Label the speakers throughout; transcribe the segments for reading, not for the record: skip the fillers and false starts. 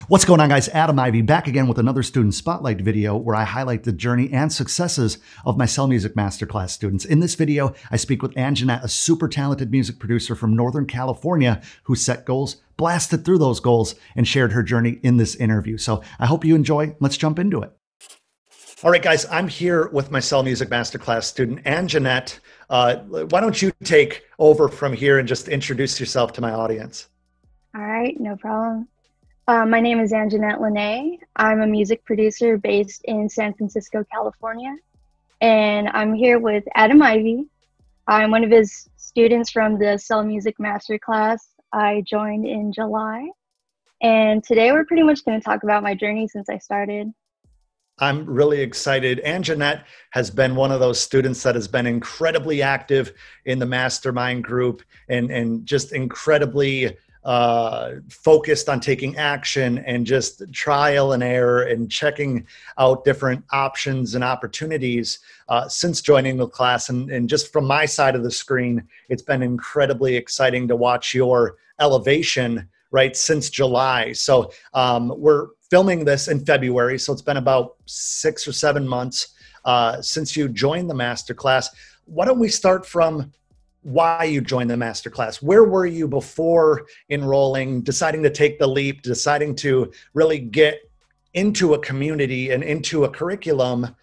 Speaker 1: What's going on, guys? Adam Ivy back again with another student spotlight video where I highlight the journey and successes of my Cell Music Masterclass students. In this video, I speak with Anjanette, a super talented music producer from Northern California who set goals, blasted through those goals, and shared her journey in this interview. So I hope you enjoy. Let's jump into it. All right, guys, I'm here with my Cell Music Masterclass student, Anjanette. Why don't you take over from here and just introduce yourself to my audience?
Speaker 2: All right, no problem. My name is Anjanette Lanae. I'm a music producer based in San Francisco, California. And I'm here with Adam Ivy. I'm one of his students from the Cell Music Masterclass. I joined in July. And today we're pretty much going to talk about my journey since I started.
Speaker 1: I'm really excited. Anjanette has been one of those students that has been incredibly active in the mastermind group and just incredibly focused on taking action and just trial and error and checking out different options and opportunities since joining the class. And just from my side of the screen, it's been incredibly exciting to watch your elevation, right, since July. So we're filming this in February, so it's been about 6 or 7 months since you joined the masterclass. Why don't we start from why you joined the masterclass? Where were you before enrolling, deciding to take the leap, deciding to really get into a community and into a curriculum?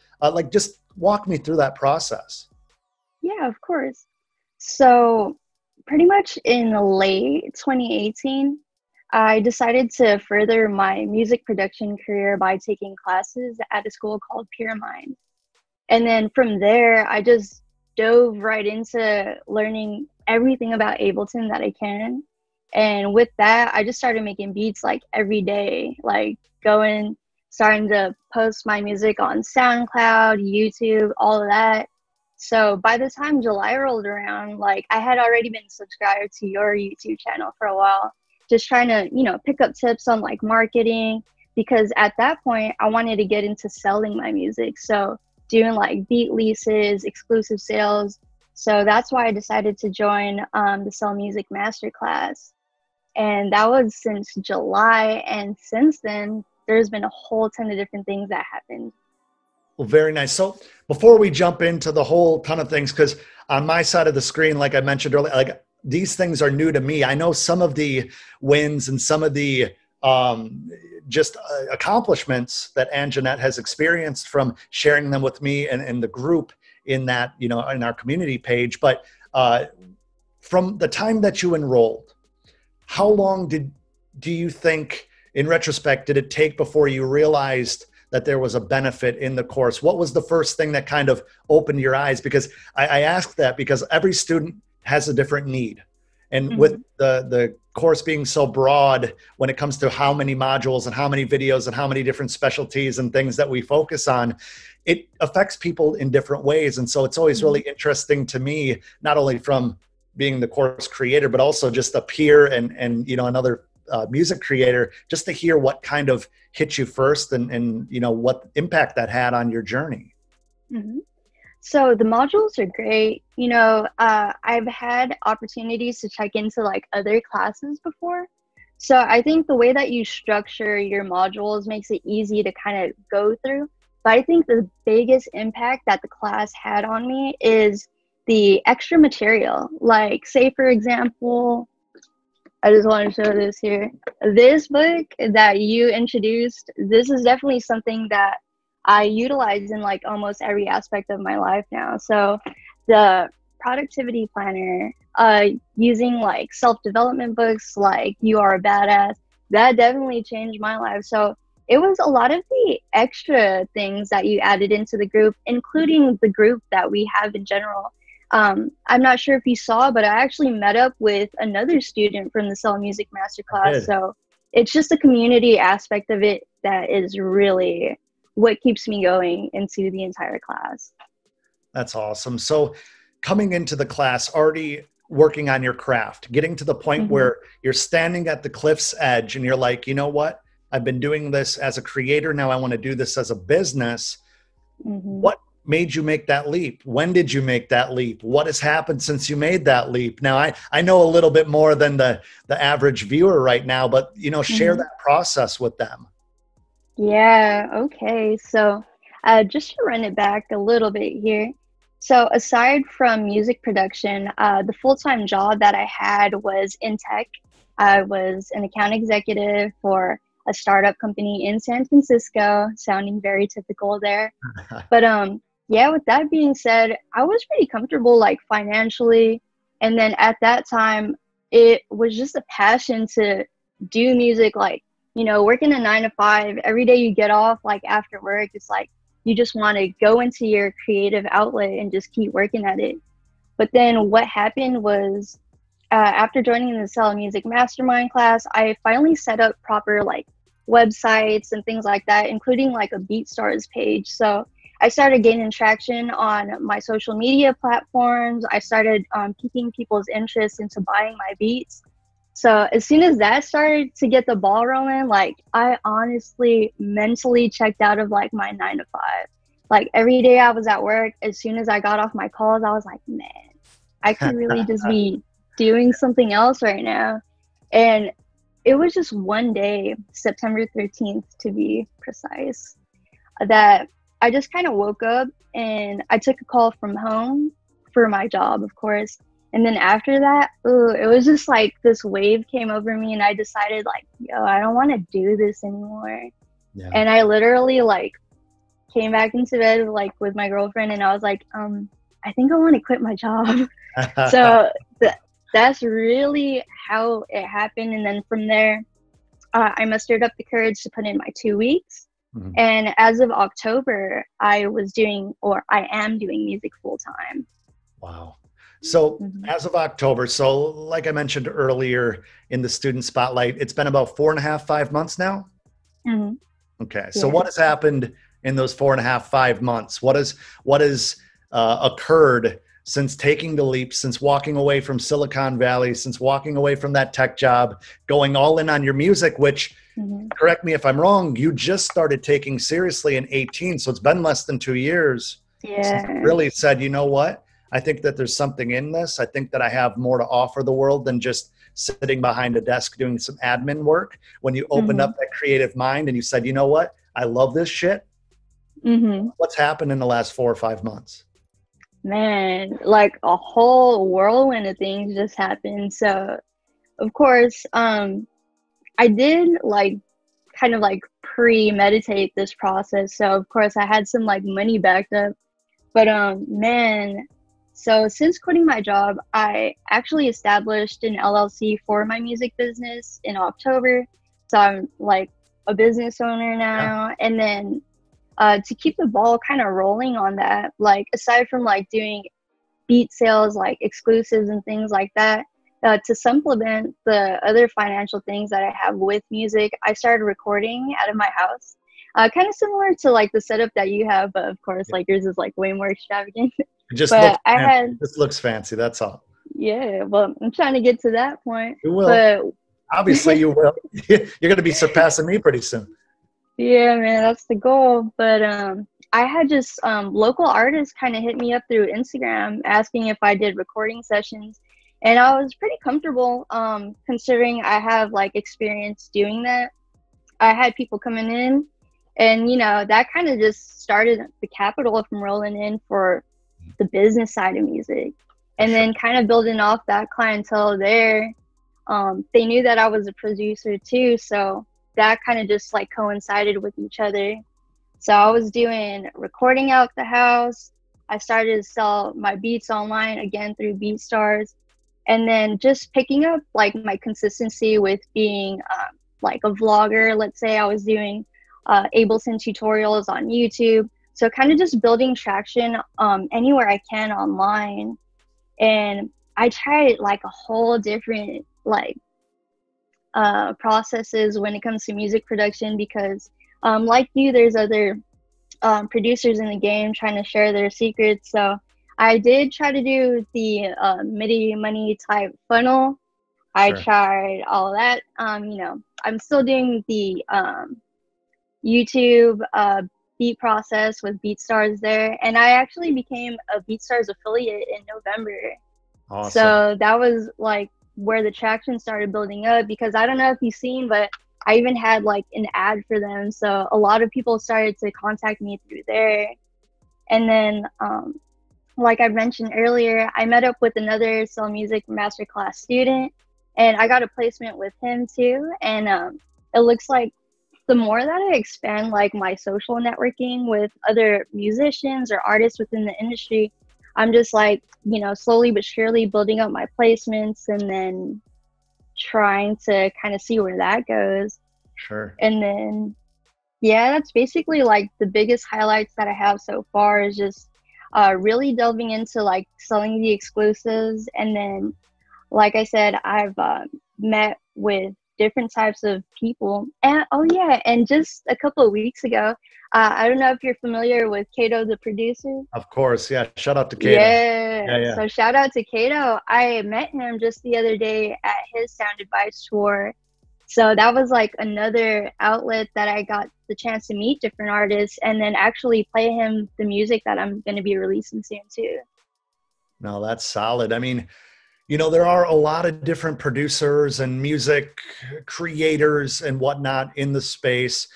Speaker 1: Just walk me through that process.
Speaker 2: Yeah, of course. So pretty much in late 2018, I decided to further my music production career by taking classes at a school called Pyramid. And then from there, I just dove right into learning everything about Ableton that I can. And with that, I just started making beats like every day, starting to post my music on SoundCloud, YouTube, all of that. So by the time July rolled around, I had already been subscribed to your YouTube channel for a while, just trying to, pick up tips on marketing, because at that point I wanted to get into selling my music. So doing beat leases, exclusive sales. So that's why I decided to join the Cell Music Masterclass. And that was since July. And since then, there's been a whole ton of different things that happened.
Speaker 1: Well, very nice. So before we jump into the whole ton of things, because on my side of the screen, like I mentioned earlier, these things are new to me. I know some of the wins and some of the accomplishments that Anjanette has experienced from sharing them with me and the group in that, in our community page. But from the time that you enrolled, how long do you think, in retrospect, did it take before you realized that there was a benefit in the course? What was the first thing that kind of opened your eyes? Because I ask that because every student has a different need. And with the course being so broad when it comes to how many modules and how many videos and how many different specialties and things that we focus on, it affects people in different ways. And so it's always really interesting to me, not only from being the course creator, but also just a peer and another music creator, just to hear what kind of hit you first and what impact that had on your journey.
Speaker 2: So the modules are great. I've had opportunities to check into other classes before. So I think the way that you structure your modules makes it easy to kind of go through. But I think the biggest impact that the class had on me is the extra material. Say, for example, I just want to show this here. This book that you introduced, this is definitely something that I utilize in almost every aspect of my life now. So the productivity planner, using self-development books like You Are a Badass, that definitely changed my life. So it was a lot of the extra things that you added into the group, including the group that we have in general. I'm not sure if you saw, but I actually met up with another student from the Cell Music Masterclass. So it's just the community aspect of it that is really what keeps me going into the entire class.
Speaker 1: That's awesome. So coming into the class, already working on your craft, getting to the point where you're standing at the cliff's edge and you're like, you know what? I've been doing this as a creator. Now I want to do this as a business. What made you make that leap? When did you make that leap? What has happened since you made that leap? Now, I know a little bit more than the average viewer right now, but, share that process with them.
Speaker 2: Yeah, okay. So, just to run it back a little bit here. So, aside from music production, the full-time job that I had was in tech. I was an account executive for a startup company in San Francisco, sounding very typical there. But yeah, with that being said, I was pretty comfortable like financially. And then at that time, it was just a passion to do music, like, working a 9 to 5, every day you get off, like after work, it's like you just want to go into your creative outlet and just keep working at it. But then what happened was, after joining the Sell Music Mastermind class, I finally set up proper like websites and things like that, including like a BeatStars page. So I started gaining traction on my social media platforms. I started piquing people's interest into buying my beats. So as soon as that started to get the ball rolling, like I honestly mentally checked out of like my 9 to 5. Like every day I was at work, as soon as I got off my calls, I was like, man, I could really just be doing something else right now. And it was just one day, September 13th to be precise, that I just kind of woke up and I took a call from home for my job, of course. And then after that, it was just like this wave came over me and I decided like, yo, I don't want to do this anymore. Yeah. And I literally like came back into bed like with my girlfriend and I was like, I think I want to quit my job. So that's really how it happened. And then from there, I mustered up the courage to put in my 2 weeks. Mm-hmm. And as of October, I am doing music full time.
Speaker 1: Wow. So as of October, so like I mentioned earlier in the student spotlight, it's been about 4.5, 5 months now. Mm-hmm. Okay. So what has happened in those 4.5, 5 months? What has occurred since taking the leap, since walking away from Silicon Valley, since walking away from that tech job, going all in on your music, which, correct me if I'm wrong, you just started taking seriously in 2018. So it's been less than 2 years.
Speaker 2: Yeah.
Speaker 1: Since you really said, you know what? I think that there's something in this. I think that I have more to offer the world than just sitting behind a desk doing some admin work. When you opened up that creative mind and you said, you know what? I love this shit. What's happened in the last 4 or 5 months?
Speaker 2: Man, like a whole whirlwind of things just happened. So, of course, I did like kind of like premeditate this process. So, of course, I had some like money backed up. But man, so since quitting my job, I actually established an LLC for my music business in October. So I'm like a business owner now. Yeah. And then to keep the ball kind of rolling on that, like aside from like doing beat sales, like exclusives and things like that, to supplement the other financial things that I have with music, I started recording out of my house. Kind of similar to like the setup that you have, but of course, like yours is like way more extravagant.
Speaker 1: It just looks fancy. That's all.
Speaker 2: Yeah, well, I'm trying to get to that point.
Speaker 1: You will.
Speaker 2: But
Speaker 1: obviously, you will. You're going to be surpassing me pretty soon.
Speaker 2: Yeah, man, that's the goal. But I had just local artists kind of hit me up through Instagram asking if I did recording sessions, and I was pretty comfortable considering I have like experience doing that. I had people coming in, and that kind of just started the capital from rolling in for the business side of music, and then kind of building off that clientele there. They knew that I was a producer too, so that kind of just like coincided with each other. So I was doing recording out the house. I started to sell my beats online again through BeatStars, and then just picking up like my consistency with being like a vlogger. Let's say I was doing Ableton tutorials on YouTube. So kind of just building traction anywhere I can online. And I tried like a whole different like processes when it comes to music production, because like you, there's other producers in the game trying to share their secrets. So I did try to do the MIDI money type funnel. I tried all of that. I'm still doing the YouTube beat process with BeatStars there. And I actually became a BeatStars affiliate in November.
Speaker 1: Awesome.
Speaker 2: So that was like where the traction started building up, because I don't know if you've seen, but I even had like an ad for them. So a lot of people started to contact me through there. And then, like I mentioned earlier, I met up with another Sell Music Masterclass student, and I got a placement with him too. And it looks like the more that I expand like my social networking with other musicians or artists within the industry, I'm just like, you know, slowly but surely building up my placements and then trying to kind of see where that goes.
Speaker 1: Sure.
Speaker 2: And then, yeah, that's basically like the biggest highlights that I have so far is just really delving into like selling the exclusives. And then, like I said, I've met with different types of people. And oh yeah, and just a couple of weeks ago, I don't know if you're familiar with Kato, the producer.
Speaker 1: Of course. Yeah. Shout out to Kato.
Speaker 2: Yeah.
Speaker 1: Yeah.
Speaker 2: So shout out to Kato. I met him just the other day at his Sound Advice tour. So that was like another outlet that I got the chance to meet different artists and then actually play him the music that I'm going to be releasing soon too.
Speaker 1: No, that's solid. I mean, you know, there are a lot of different producers and music creators and whatnot in the space.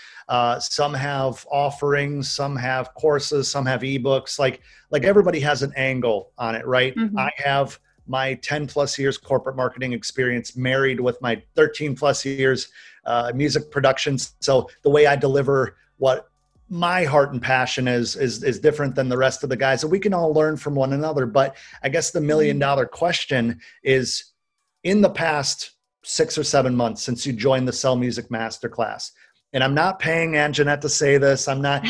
Speaker 1: Some have offerings, some have courses, some have ebooks. Like everybody has an angle on it, right?
Speaker 2: Mm-hmm.
Speaker 1: I have my 10 plus years corporate marketing experience married with my 13 plus years music production. So the way I deliver what my heart and passion is different than the rest of the guys. So we can all learn from one another. But I guess the $1 million question is, in the past 6 or 7 months since you joined the Sell Music Masterclass, and I'm not paying Anjanette to say this. I'm not.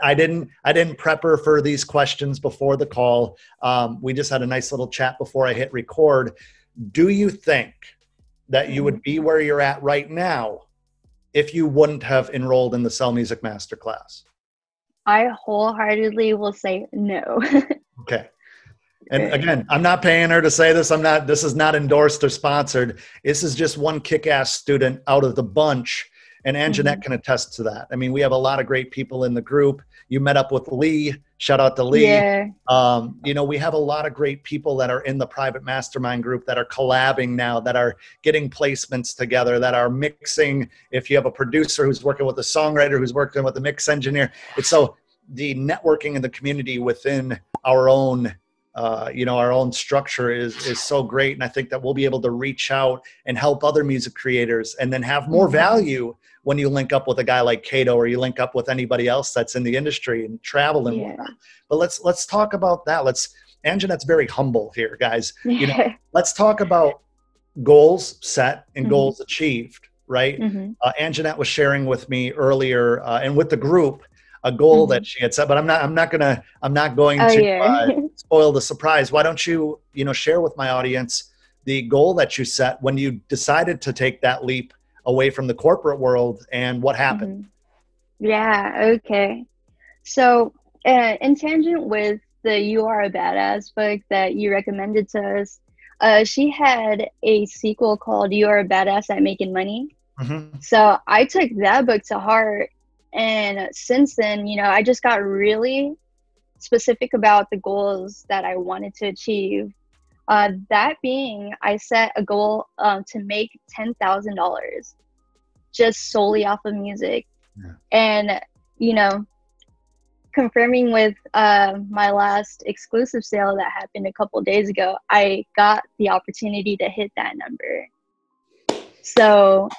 Speaker 1: I didn't prep her for these questions before the call. We just had a nice little chat before I hit record. Do you think that you would be where you're at right now if you wouldn't have enrolled in the Sell Music Masterclass?
Speaker 2: I wholeheartedly will say no.
Speaker 1: Okay. And again, I'm not paying her to say this. This is not endorsed or sponsored. This is just one kick-ass student out of the bunch. And Anjanette can attest to that. I mean, we have a lot of great people in the group. You met up with Lee. Shout out to Lee.
Speaker 2: Yeah.
Speaker 1: You know, we have a lot of great people that are in the private mastermind group that are collabing now, that are getting placements together, that are mixing. If you have a producer who's working with a songwriter, who's working with a mix engineer. It's so the networking in the community within our own our own structure is so great. And I think that we'll be able to reach out and help other music creators and then have more value when you link up with a guy like Kato, or you link up with anybody else that's in the industry and travel and whatnot. But let's talk about that. Anjanette's very humble here, guys. You know, let's talk about goals set and goals achieved, right? Anjanette was sharing with me earlier and with the group a goal that she had set, but I'm not going to spoil the surprise. Why don't you share with my audience the goal that you set when you decided to take that leap away from the corporate world and what happened?
Speaker 2: Yeah. Okay. So in tangent with the You Are a Badass book that you recommended to us, she had a sequel called You Are a Badass at Making Money. So I took that book to heart. And since then, I just got really specific about the goals that I wanted to achieve. That being, I set a goal to make $10,000 just solely off of music. And, confirming with my last exclusive sale that happened a couple of days ago, I got the opportunity to hit that number. So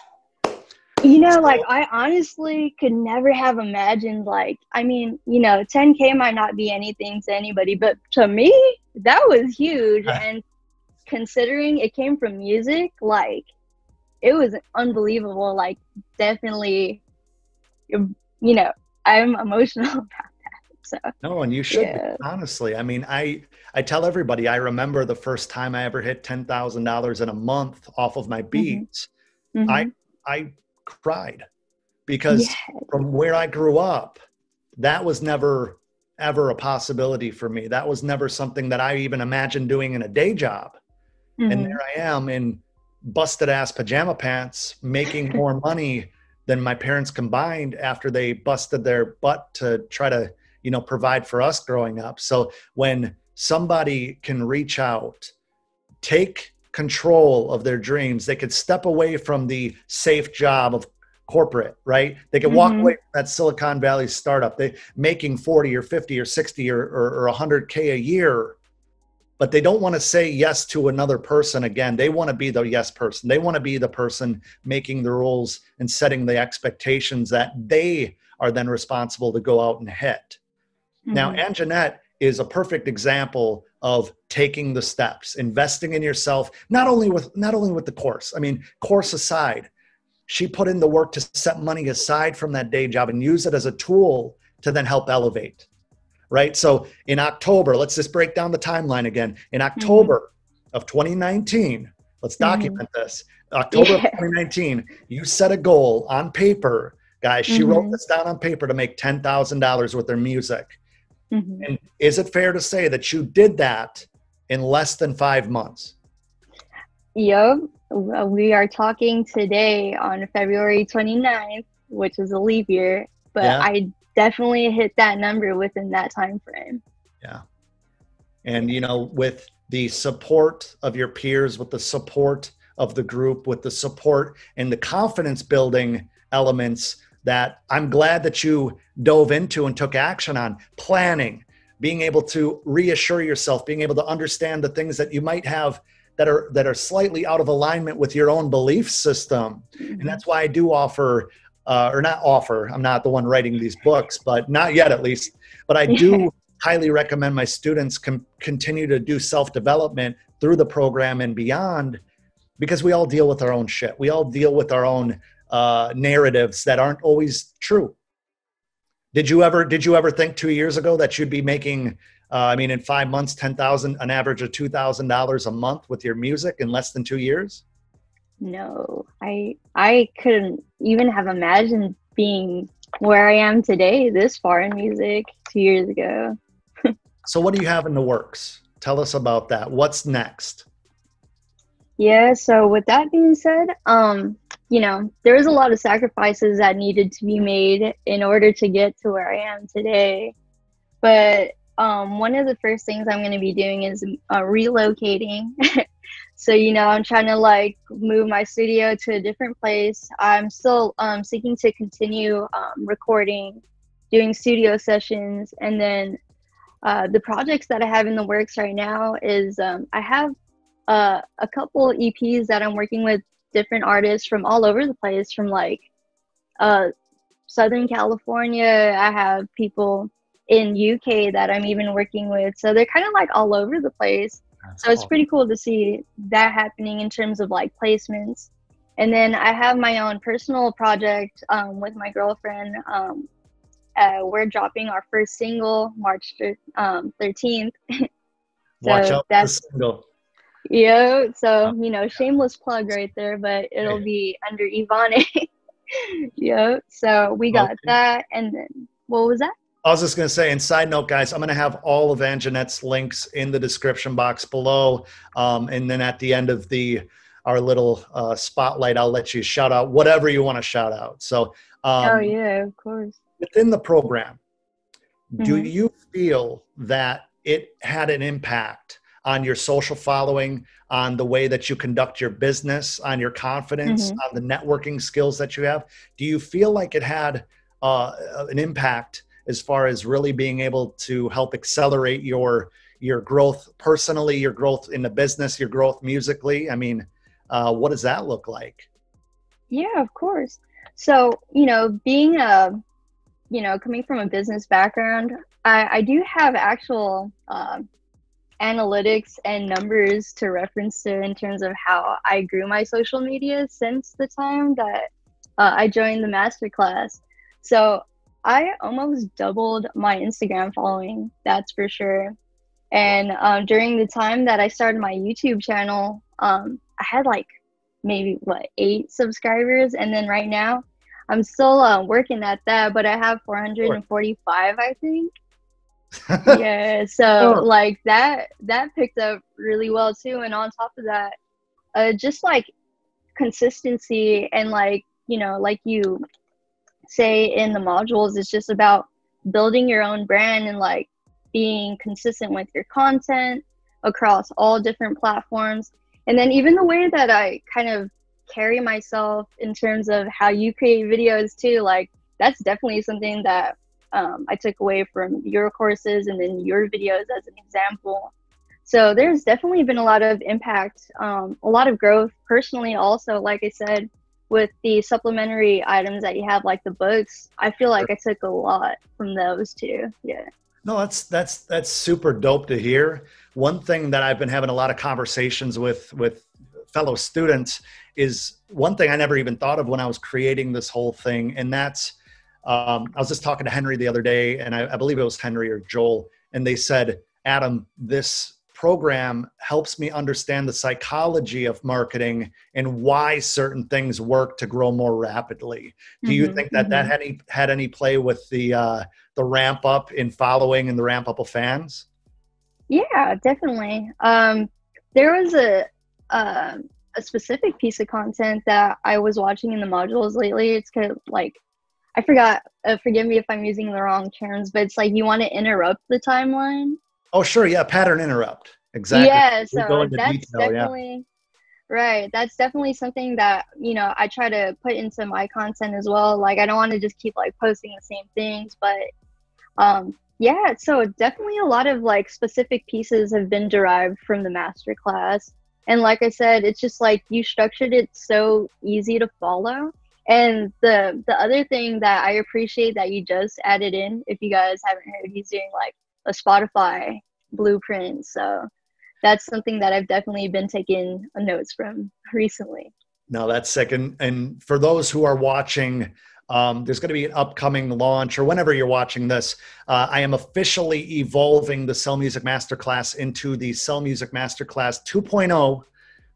Speaker 2: I honestly could never have imagined, 10K might not be anything to anybody, but to me, that was huge. And considering it came from music, it was unbelievable. Definitely, I'm emotional about that. So
Speaker 1: no, and you should be, honestly. I mean, I tell everybody, I remember the first time I ever hit $10,000 in a month off of my beats. I cried because from where I grew up, that was never ever a possibility for me. That was never something that I even imagined doing in a day job. And there I am in busted ass pajama pants, making more money than my parents combined after they busted their butt to try to, provide for us growing up. So when somebody can reach out, take control of their dreams, they could step away from the safe job of corporate, right? They can walk away from that Silicon Valley startup, they making 40 or 50 or 60 or 100K a year, but they don't want to say yes to another person again. They want to be the yes person. They want to be the person making the rules and setting the expectations that they are then responsible to go out and hit. Now, Anjanette is a perfect example of taking the steps, investing in yourself, not only with the course. I mean, course aside, she put in the work to set money aside from that day job and use it as a tool to then help elevate. Right? So in October, let's just break down the timeline again. In October of 2019, let's document this. October of 2019, you set a goal on paper. Guys, she wrote this down on paper to make $10,000 with her music. And is it fair to say that you did that in less than 5 months?
Speaker 2: Yep. We are talking today on February 29th, which is a leap year, but I definitely hit that number within that time frame.
Speaker 1: Yeah. And, with the support of your peers, with the support of the group, with the support and the confidence building elements that I'm glad that you dove into and took action on, planning, being able to reassure yourself, being able to understand the things that you might have that are slightly out of alignment with your own belief system. And that's why I do offer, I'm not the one writing these books, but not yet at least, but I do highly recommend my students continue to do self-development through the program and beyond, because we all deal with our own shit. We all deal with our own narratives that aren't always true. Did you ever think 2 years ago that you'd be making, in 5 months, $10,000, an average of $2,000 a month with your music in less than 2 years?
Speaker 2: No, I couldn't even have imagined being where I am today, this far in music 2 years ago.
Speaker 1: So what do you have in the works? Tell us about that. What's next?
Speaker 2: Yeah, so with that being said, there was a lot of sacrifices that needed to be made in order to get to where I am today. But one of the first things I'm going to be doing is relocating. So, I'm trying to move my studio to a different place. I'm still seeking to continue recording, doing studio sessions. And then the projects that I have in the works right now is I have a couple EPs that I'm working with different artists from all over the place, from Southern California. I have people in UK that I'm even working with. So they're kind of all over the place. So it's pretty cool to see that happening in terms of placements. And then I have my own personal project with my girlfriend. We're dropping our first single March 13th.
Speaker 1: Watch out for the single.
Speaker 2: Yeah, so shameless plug right there, but it'll be under Ivane. Yeah, so we got that. And then what was that?
Speaker 1: I was just going to say, and side note, guys, I'm going to have all of Anjanette's links in the description box below. And then at the end of our little spotlight, I'll let you shout out whatever you want to shout out. So,
Speaker 2: oh yeah, of course.
Speaker 1: Within the program, do you feel that it had an impact on your social following, on the way that you conduct your business, on your confidence, on the networking skills that you have? Do you feel like it had an impact as far as really being able to help accelerate your growth personally, your growth in the business, your growth musically? I mean, what does that look like?
Speaker 2: Yeah, of course. So, being coming from a business background, I do have actual analytics and numbers to reference to in terms of how I grew my social media since the time that I joined the Masterclass. So I almost doubled my Instagram following, that's for sure. And during the time that I started my YouTube channel, I had maybe 8 subscribers, and then right now I'm still working at that, but I have 445, I think. Yeah, so that picked up really well too. And on top of that, just consistency and like you say in the modules, it's just about building your own brand and like being consistent with your content across all different platforms. And then even the way that I kind of carry myself in terms of how you create videos too, like that's definitely something that I took away from your courses and then your videos as an example. So there's definitely been a lot of impact, a lot of growth personally also, like I said, with the supplementary items that you have, like the books. I feel like I took a lot from those too. Yeah.
Speaker 1: No, that's super dope to hear. One thing that I've been having a lot of conversations with fellow students is one thing I never even thought of when I was creating this whole thing. And that's, I was just talking to Henry the other day, and I believe it was Henry or Joel, and they said, Adam, this program helps me understand the psychology of marketing and why certain things work to grow more rapidly. Do you think that that had any play with the ramp up in following and the ramp up of fans?
Speaker 2: Yeah, definitely. There was a specific piece of content that I was watching in the modules lately. It's kind of like, I forgot, forgive me if I'm using the wrong terms, but it's like you want to interrupt the timeline.
Speaker 1: Oh, sure. Yeah. Pattern interrupt. Exactly.
Speaker 2: Yeah.
Speaker 1: We go
Speaker 2: So
Speaker 1: into
Speaker 2: that's
Speaker 1: detail,
Speaker 2: definitely, right. That's definitely something that, I try to put into my content as well. Like, I don't want to just keep like posting the same things, but yeah, so definitely a lot of like specific pieces have been derived from the masterclass. And like I said, it's just like you structured it so easy to follow. And the other thing that I appreciate that you just added in, if you guys haven't heard, he's doing like a Spotify blueprint. So that's something that I've definitely been taking notes from recently.
Speaker 1: No, that's sick. And for those who are watching, there's going to be an upcoming launch, or whenever you're watching this, I am officially evolving the Sell Music Masterclass into the Sell Music Masterclass 2.0.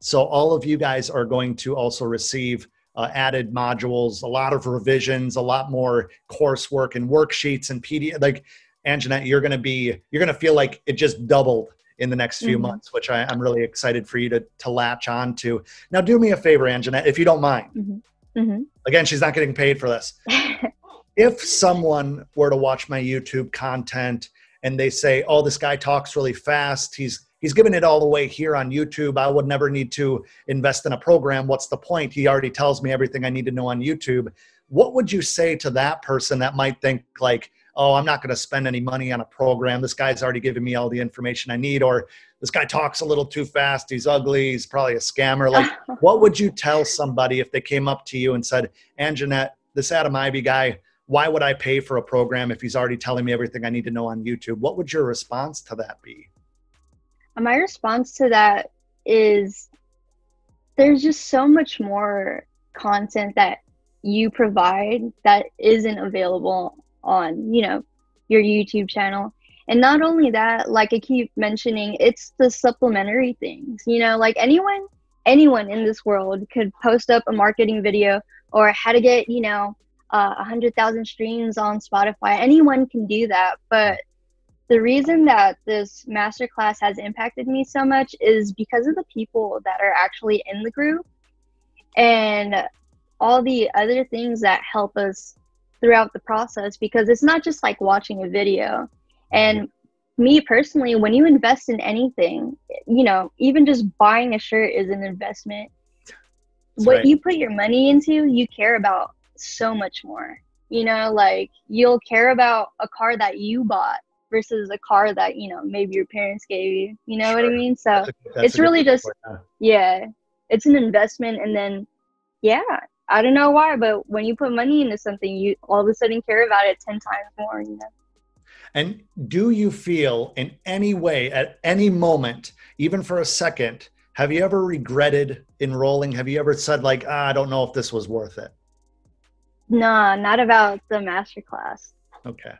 Speaker 1: So all of you guys are going to also receive added modules, a lot of revisions, a lot more coursework and worksheets and PDF. Like Anjanette, you're going to feel like it just doubled in the next few months, which I'm really excited for you to latch on to. Now, do me a favor, Anjanette, if you don't mind. Again, she's not getting paid for this. If someone were to watch my YouTube content and they say, oh, this guy talks really fast, he's giving it all away here on YouTube, I would never need to invest in a program. What's the point? He already tells me everything I need to know on YouTube. What would you say to that person that might think like, oh, I'm not going to spend any money on a program. This guy's already given me all the information I need, or this guy talks a little too fast. He's ugly. He's probably a scammer. Like, what would you tell somebody if they came up to you and said, Anjanette, this Adam Ivy guy, why would I pay for a program if he's already telling me everything I need to know on YouTube? What would your response to that be?
Speaker 2: My response to that is there's just so much more content that you provide that isn't available on, your YouTube channel. And not only that, like I keep mentioning, it's the supplementary things, like anyone in this world could post up a marketing video or how to get, 100,000 streams on Spotify. Anyone can do that. But the reason that this masterclass has impacted me so much is because of the people that are actually in the group and all the other things that help us throughout the process, because it's not just like watching a video. And me personally, when you invest in anything, even just buying a shirt is an investment.
Speaker 1: That's
Speaker 2: what
Speaker 1: right.
Speaker 2: You put your money into, you care about so much more. Like you'll care about a car that you bought versus a car that, maybe your parents gave you. You know what I mean? So it's really just, yeah, it's an investment. And then, yeah, I don't know why, but when you put money into something, you all of a sudden care about it 10 times more,
Speaker 1: And do you feel in any way, at any moment, even for a second, have you ever regretted enrolling? Have you ever said like, I don't know if this was worth it?
Speaker 2: No, not about the masterclass.
Speaker 1: Okay.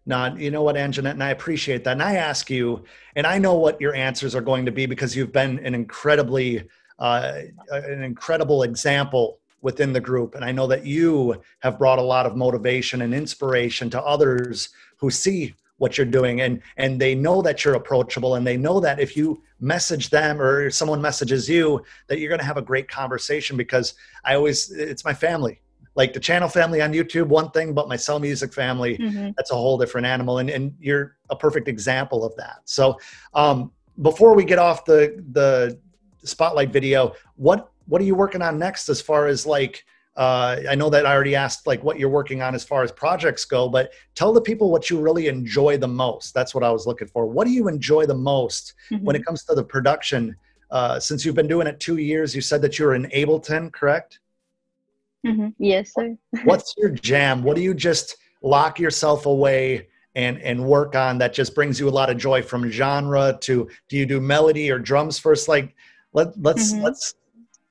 Speaker 1: Now, you know what, Anjanette, and I appreciate that. And I ask you, and I know what your answers are going to be because you've been an incredible example within the group. And I know that you have brought a lot of motivation and inspiration to others who see what you're doing, and they know that you're approachable, and they know that if you message them or someone messages you, that you're going to have a great conversation. Because it's my family. Like the channel family on YouTube, one thing, but my Sell Music family, that's a whole different animal. And you're a perfect example of that. So before we get off the spotlight video, what are you working on next as far as like, I know that I already asked like what you're working on as far as projects go, but tell the people what you really enjoy the most. That's what I was looking for. What do you enjoy the most when it comes to the production? Since you've been doing it 2 years, you said that you're in Ableton, correct?
Speaker 2: Yes, sir.
Speaker 1: What's your jam? What do you just lock yourself away and work on that just brings you a lot of joy, from genre to, do you do melody or drums first? Like let's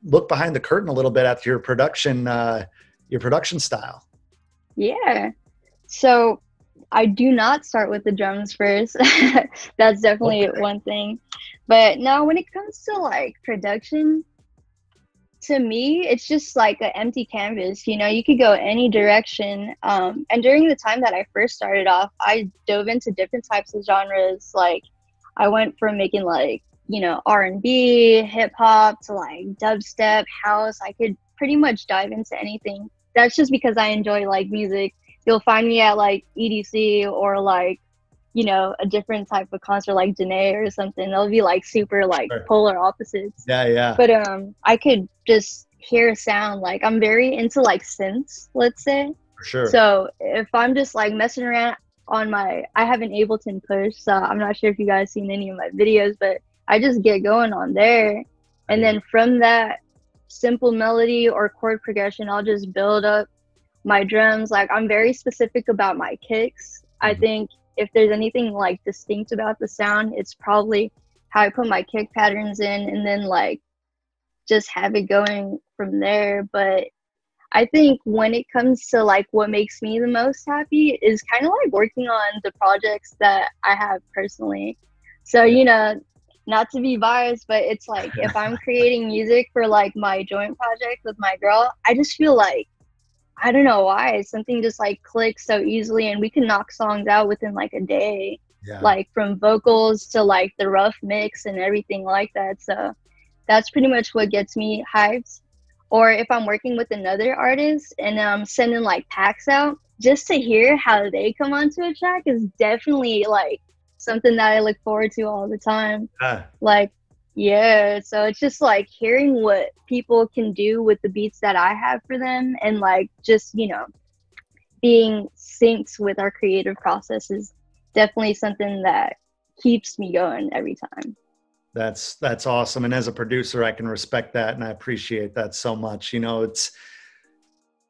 Speaker 1: look behind the curtain a little bit at your production style.
Speaker 2: Yeah. So I do not start with the drums first. That's definitely one thing. But now when it comes to like production, to me, it's just like an empty canvas. You know, you could go any direction. And during the time that I first started off, I dove into different types of genres. Like I went from making like, you know, R&B, hip hop to like dubstep, house. I could pretty much dive into anything. That's just because I enjoy like music. You'll find me at like EDC or like, you know, a different type of concert like Anjanette or something. They'll be like super like polar opposites.
Speaker 1: Yeah.
Speaker 2: But I could just hear a sound. Like I'm very into like synths, let's say.
Speaker 1: For sure.
Speaker 2: So if I'm just like messing around on I have an Ableton push, so I'm not sure if you guys seen any of my videos, but I just get going on there. And then from that simple melody or chord progression, I'll just build up my drums. Like I'm very specific about my kicks. I think if there's anything like distinct about the sound, it's probably how I put my kick patterns in, and then like just have it going from there. But I think when it comes to like what makes me the most happy is kind of like working on the projects that I have personally. So, you know, not to be biased, but it's like if I'm creating music for like my joint project with my girl, I just feel like, I don't know why, something just like clicks so easily, and we can knock songs out within like a day, like from vocals to like the rough mix and everything like that. So that's pretty much what gets me hyped. Or if I'm working with another artist and I'm sending like packs out, just to hear how they come onto a track is definitely like something that I look forward to all the time. Like, yeah, so it's just like hearing what people can do with the beats that I have for them, and like just, you know, being synced with our creative process is definitely something that keeps me going every time.
Speaker 1: That's awesome. And as a producer, I can respect that, and I appreciate that so much. You know,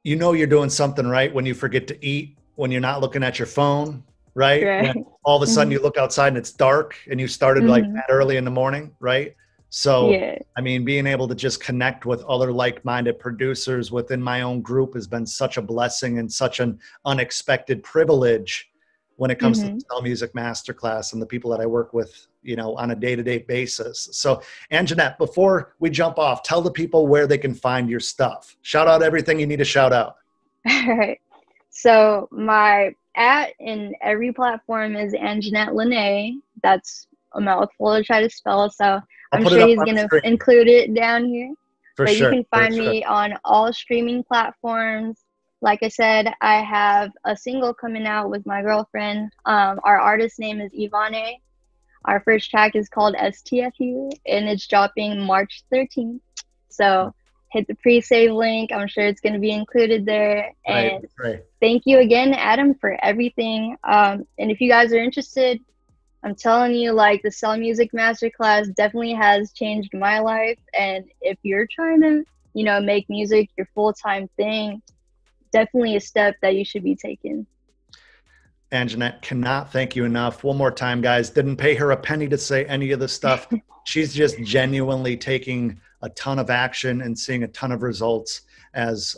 Speaker 1: you're doing something right when you forget to eat, when you're not looking at your phone, right? When all of a sudden you look outside and it's dark and you started like that early in the morning, right? So, I mean, being able to just connect with other like-minded producers within my own group has been such a blessing and such an unexpected privilege when it comes to Sell Music Masterclass and the people that I work with, you know, on a day-to-day basis. So, Anjanette, before we jump off, tell the people where they can find your stuff. Shout out everything you need to shout out.
Speaker 2: All right. So my in every platform is Anjanette Lanae. That's a mouthful to try to spell, so I'm sure he's going to include it down here. But you can find me on all streaming platforms. Like I said, I have a single coming out with my girlfriend. Our artist name is Ivane. Our first track is called STFU, and it's dropping March 13th. So hit the pre-save link. I'm sure it's going to be included there. And thank you again, Adam, for everything. And if you guys are interested, I'm telling you, like, the Sell Music Masterclass definitely has changed my life. And if you're trying to, you know, make music your full-time thing, definitely a step that you should be taking.
Speaker 1: Anjanette, cannot thank you enough. One more time, guys. Didn't pay her a penny to say any of the stuff. She's just genuinely taking a ton of action and seeing a ton of results as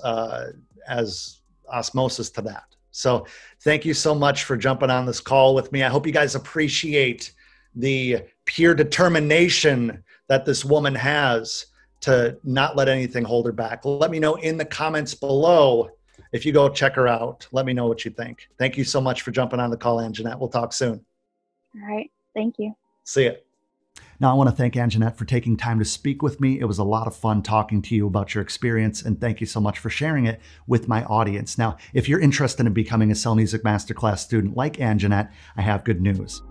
Speaker 1: osmosis to that. So thank you so much for jumping on this call with me. I hope you guys appreciate the pure determination that this woman has to not let anything hold her back. Let me know in the comments below if you go check her out, let me know what you think. Thank you so much for jumping on the call, Anjanette. We'll talk soon.
Speaker 2: All right. Thank you.
Speaker 1: See ya. Now, I want to thank Anjanette for taking time to speak with me. It was a lot of fun talking to you about your experience, and thank you so much for sharing it with my audience. Now, if you're interested in becoming a Sell Music Masterclass student like Anjanette, I have good news.